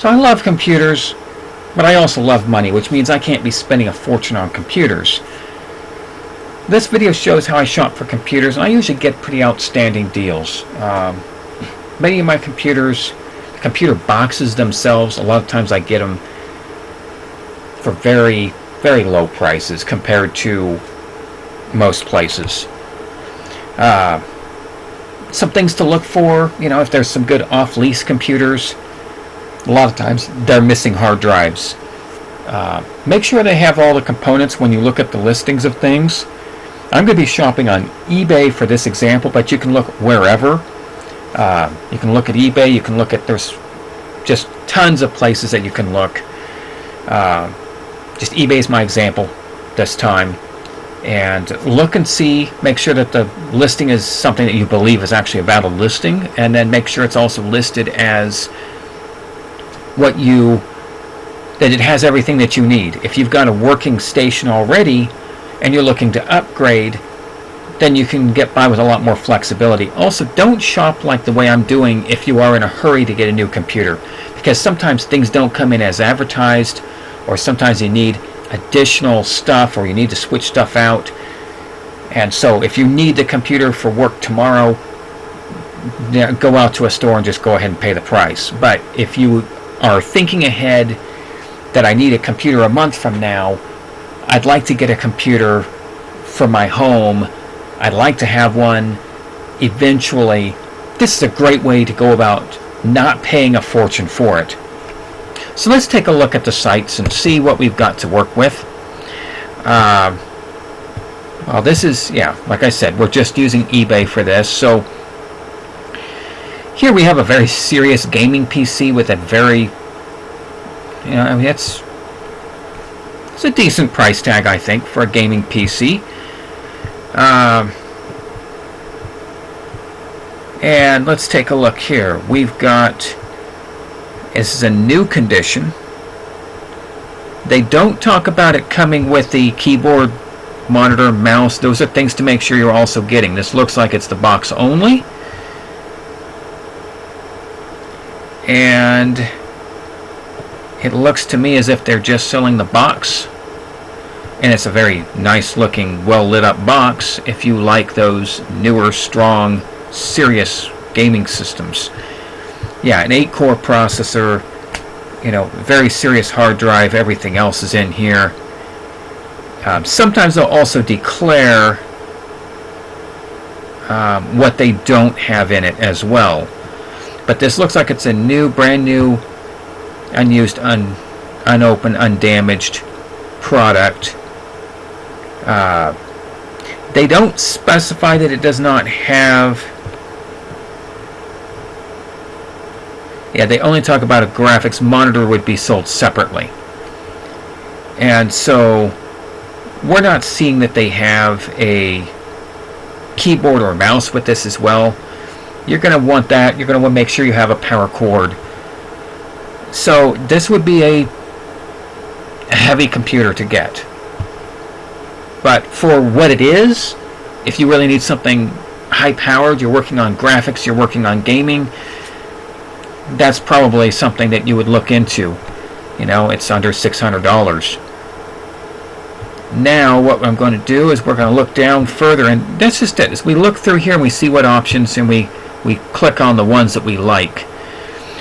So I love computers, but I also love money, which means I can't be spending a fortune on computers. This video shows how I shop for computers, and I usually get pretty outstanding deals. Many of my computers, computer boxes themselves, a lot of times I get them for very, very low prices compared to most places. Some things to look for, if there's some good off-lease computers, a lot of times they're missing hard drives. Make sure they have all the components when you look at the listings of things. I'm going to be shopping on eBay for this example, but you can look wherever. You can look at eBay, you can look at, there's just tons of places that you can look. Just eBay is my example this time. And look and see, make sure that the listing is something that you believe is actually a valid listing, and then make sure it's also listed as that it has everything that you need. If you've got a working station already and you're looking to upgrade, then you can get by with a lot more flexibility. Also, don't shop like the way I'm doing if you are in a hurry to get a new computer, because sometimes things don't come in as advertised, or sometimes you need additional stuff, or you need to switch stuff out. And so if you need the computer for work tomorrow, go out to a store and just go ahead and pay the price. But if you are thinking ahead that I need a computer a month from now, I'd like to get a computer for my home, I'd like to have one eventually, this is a great way to go about not paying a fortune for it. So let's take a look at the sites and see what we've got to work with. Well, this is, like I said, we're just using eBay for this. So here we have a very serious gaming PC with a very, it's a decent price tag, I think, for a gaming PC. And let's take a look here. We've got, this is a new condition. They don't talk about it coming with the keyboard, monitor, mouse. Those are things to make sure you're also getting. This looks like it's the box only. And it looks to me as if they're just selling the box. And it's a very nice looking, well lit up box if you like those newer, strong, serious gaming systems. Yeah, an 8-core processor, very serious hard drive, everything else is in here. Sometimes they'll also declare what they don't have in it as well. But this looks like it's a brand new, unused, unopened, undamaged product. They don't specify that it does not have... they only talk about a graphics monitor would be sold separately. And so we're not seeing that they have a keyboard or a mouse with this as well. You're going to want that. You're going to want to make sure you have a power cord. So this would be a heavy computer to get. But for what it is, if you really need something high-powered, you're working on graphics, you're working on gaming, that's probably something that you would look into. It's under $600. Now what I'm going to do is we're going to look down further, and that's just it. As we look through here and we see what options, and we click on the ones that we like.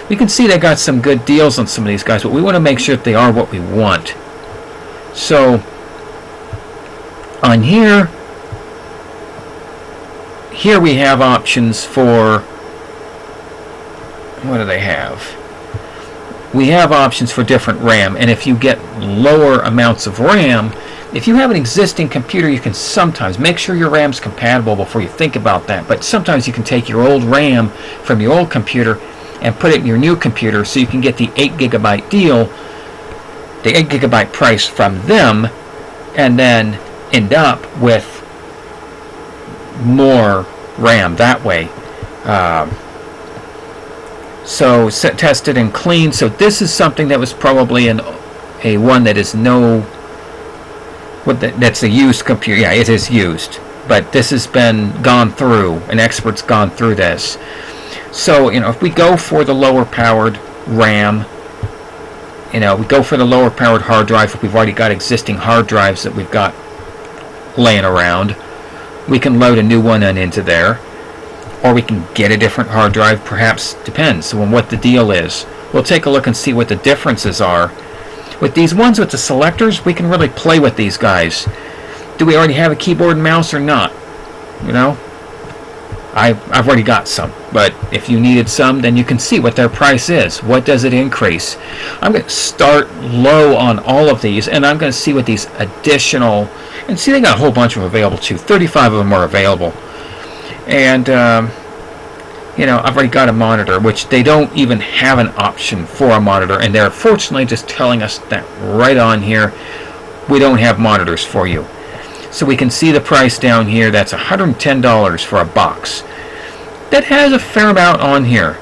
We can see they got some good deals on some of these guys, but we want to make sure that they are what we want. So on here we have options for, what do they have? We have options for different RAM, and if you get lower amounts of RAM, if you have an existing computer, you can sometimes make sure your RAM's compatible before you think about that. But sometimes you can take your old RAM from your old computer and put it in your new computer, so you can get the 8GB deal, the 8GB price from them, and then end up with more RAM that way. So tested and cleaned. So this is something that was probably a one that is that's a used computer. Yeah, it is used, but this has been gone through. An expert's gone through this. So if we go for the lower powered RAM, We go for the lower powered hard drive if we've already got existing hard drives that we've got laying around. We can load a new one into there, or we can get a different hard drive, perhaps. Depends on what the deal is. We'll take a look and see what the differences are. With these ones with the selectors, we can really play with these guys. Do we already have a keyboard and mouse or not? I've already got some, but if you needed some, then you can see what their price is. What does it increase? I'm going to start low on all of these, and I'm going to see what these additional, and see, they got a whole bunch of them available too. 35 of them are available. And I've already got a monitor, which they don't even have an option for a monitor, and they're fortunately just telling us that right on here, we don't have monitors for you. So we can see the price down here. That's $110 for a box. That has a fair amount on here.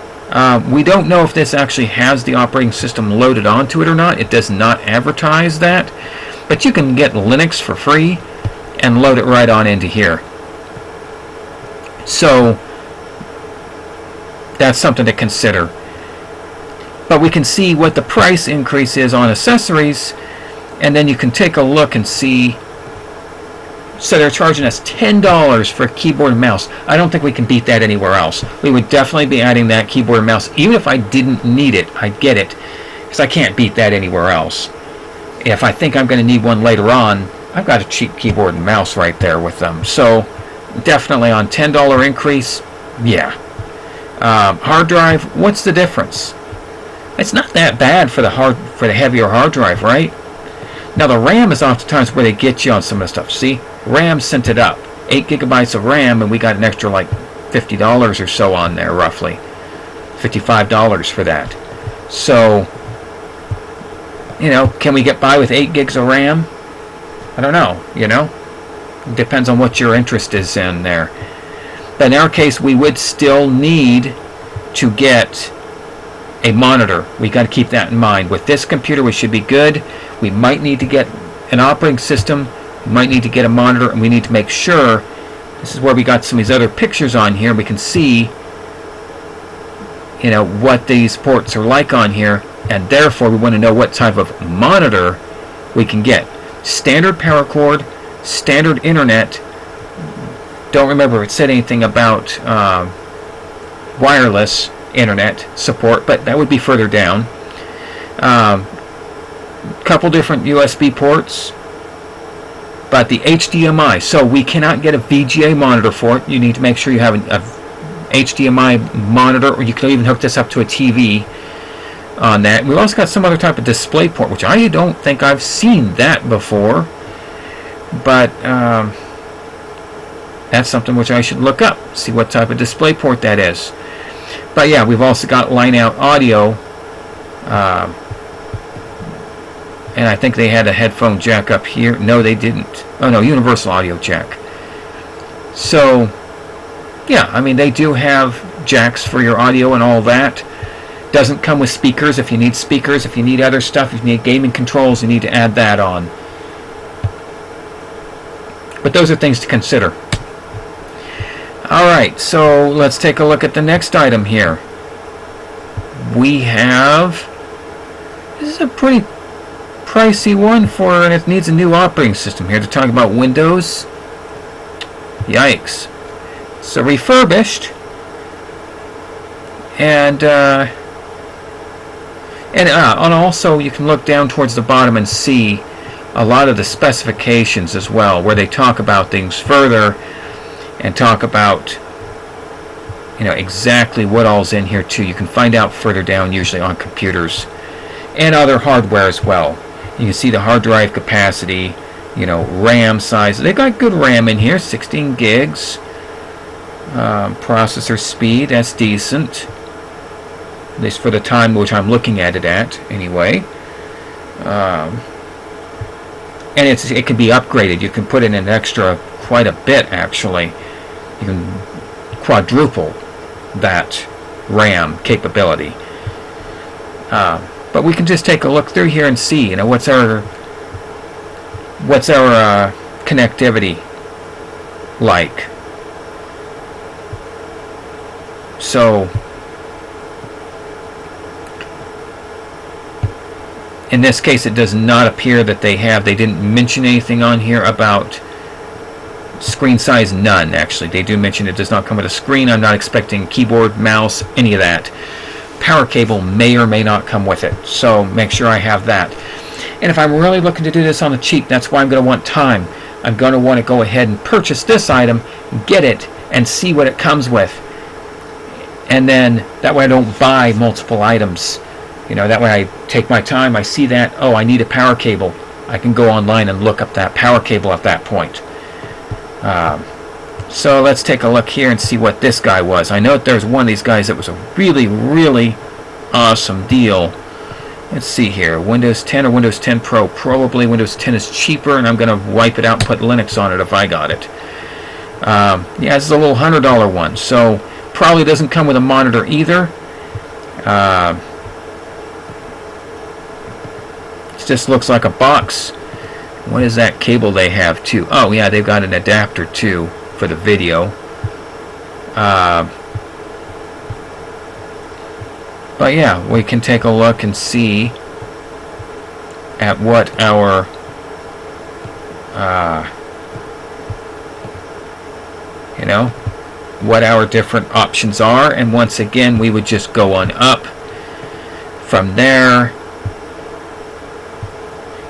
We don't know if this actually has the operating system loaded onto it or not. It does not advertise that. But you can get Linux for free and load it right on into here. So that's something to consider. But we can see what the price increase is on accessories, and then you can take a look and see. So they're charging us $10 for a keyboard and mouse. I don't think we can beat that anywhere else. We would definitely be adding that keyboard and mouse. Even if I didn't need it, I'd get it, because I can't beat that anywhere else. If I think I'm going to need one later on, I've got a cheap keyboard and mouse right there with them. So definitely on $10 increase, yeah. Hard drive, what's the difference? It's not that bad for the heavier hard drive, right? Now the RAM is oftentimes where they get you on some of the stuff. See, RAM sent it up. 8 gigabytes of RAM, and we got an extra like $50 or so on there, roughly. $55 for that. So, can we get by with 8 gigs of RAM? I don't know, It depends on what your interest is in there. But in our case, we would still need to get a monitor. We got to keep that in mind. With this computer, we should be good. We might need to get an operating system. We might need to get a monitor, and we need to make sure. This is where we got some of these other pictures on here. We can see, what these ports are like on here, and therefore we want to know what type of monitor we can get. Standard power cord, standard internet. Don't remember if it said anything about wireless internet support, but that would be further down. Couple different USB ports, but the HDMI. So we cannot get a VGA monitor for it. You need to make sure you have a HDMI monitor, or you can even hook this up to a TV on that. We've also got some other type of display port, which I don't think I've seen that before, but that's something which I should look up, see what type of display port that is. But yeah, we've also got line out audio, and I think they had a headphone jack up here. No, they didn't. Oh no, universal audio jack. So yeah, I mean, they do have jacks for your audio and all that. Doesn't come with speakers. If you need speakers, if you need other stuff, if you need gaming controls, you need to add that on. But those are things to consider. Alright, so let's take a look at the next item here. We have, this is a pretty pricey one for, and it needs a new operating system here to talk about Windows. Yikes. So refurbished, and also you can look down towards the bottom and see a lot of the specifications as well, where they talk about things further and talk about exactly what all's in here too. You can find out further down, usually on computers and other hardware as well. You can see the hard drive capacity, RAM size. They got good RAM in here, 16 gigs. Processor speed, that's decent, at least for the time which I'm looking at it at anyway. And it can be upgraded. You can put in an extra quite a bit, actually. You can quadruple that RAM capability. But we can just take a look through here and see, what's our connectivity like. So in this case, it does not appear that they didn't mention anything on here about screen size. None, actually. They do mention it does not come with a screen. I'm not expecting keyboard, mouse, any of that. Power cable may or may not come with it, so make sure I have that. And if I'm really looking to do this on the cheap, that's why I'm going to want time. I'm going to want to go ahead and purchase this item, get it, and see what it comes with. And then that way I don't buy multiple items. That way I take my time, I see that, oh, I need a power cable. I can go online and look up that power cable at that point. So let's take a look here and see what this guy was. I know that there's one of these guys that was a really, really awesome deal. Let's see here, Windows 10 or Windows 10 Pro. Probably Windows 10 is cheaper, and I'm going to wipe it out and put Linux on it if I got it. Yeah, this is a little $100 one, so probably doesn't come with a monitor either. It just looks like a box. What is that cable they have too? Oh yeah, they've got an adapter too for the video. But yeah, we can take a look and see at what our what our different options are, and once again we would just go on up from there.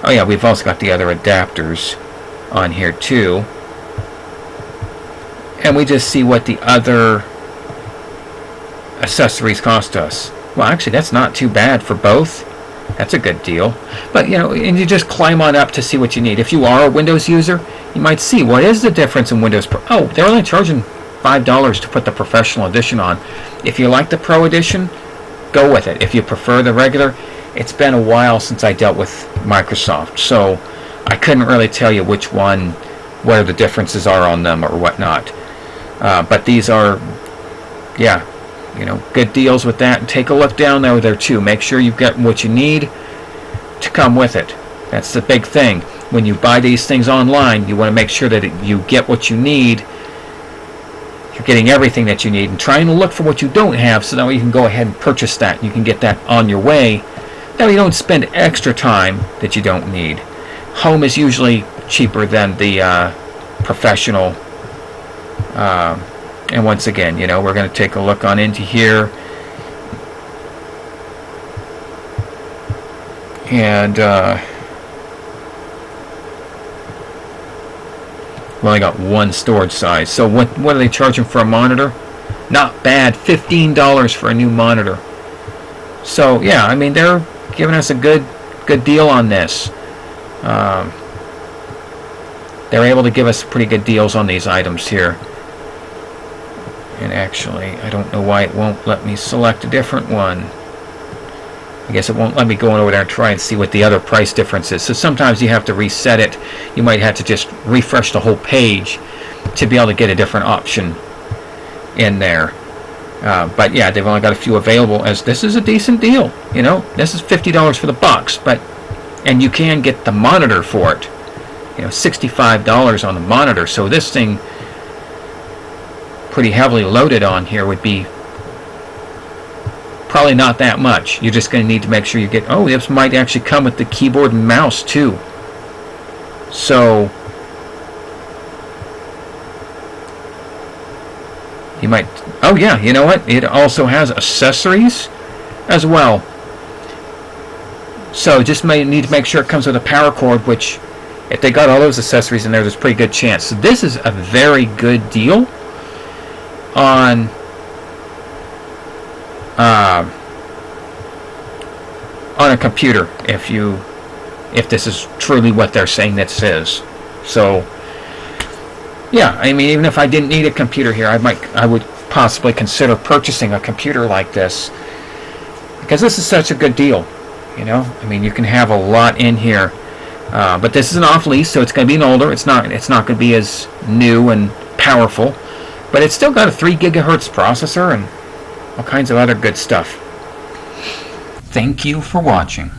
Oh yeah, we've also got the other adapters on here too, and we just see what the other accessories cost us. Well, actually, that's not too bad for both. That's a good deal. But, and you just climb on up to see what you need. If you are a Windows user, you might see what is the difference in Windows Pro. Oh, they're only charging $5 to put the Professional Edition on. If you like the Pro Edition, go with it. If you prefer the regular, it's been a while since I dealt with Microsoft, so I couldn't really tell you which one, where the differences are on them or whatnot. But these are, yeah, good deals with that. And take a look down there too. Make sure you've got what you need to come with it. That's the big thing. When you buy these things online, you want to make sure that you get what you need. You're getting everything that you need, and trying to look for what you don't have, so that way you can go ahead and purchase that. You can get that on your way. That way you don't spend extra time that you don't need. Home is usually cheaper than the Professional. And once again, we're going to take a look on into here. And we only got one storage size. So what are they charging for a monitor? Not bad. $15 for a new monitor. So yeah, I mean, they're giving us a good deal on this. They're able to give us pretty good deals on these items here. And actually, I don't know why it won't let me select a different one. I guess it won't let me go over there and try and see what the other price difference is. So sometimes you have to reset it. You might have to just refresh the whole page to be able to get a different option in there. But yeah, they've only got a few available, as this is a decent deal. This is $50 for the box, and you can get the monitor for it. $65 on the monitor. So this thing, pretty heavily loaded on here, would be probably not that much. You're just going to need to make sure you get, oh, this might actually come with the keyboard and mouse too. So you might, oh yeah, you know what, it also has accessories as well. So just may need to make sure it comes with a power cord, which if they got all those accessories in there, there's a pretty good chance. So this is a very good deal on a computer, if this is truly what they're saying this is. So yeah, I mean, even if I didn't need a computer here, I would possibly consider purchasing a computer like this, because this is such a good deal. I mean, you can have a lot in here. But this is an off lease, so it's going to be an older. It's not going to be as new and powerful, but it's still got a 3 gigahertz processor and all kinds of other good stuff. Thank you for watching.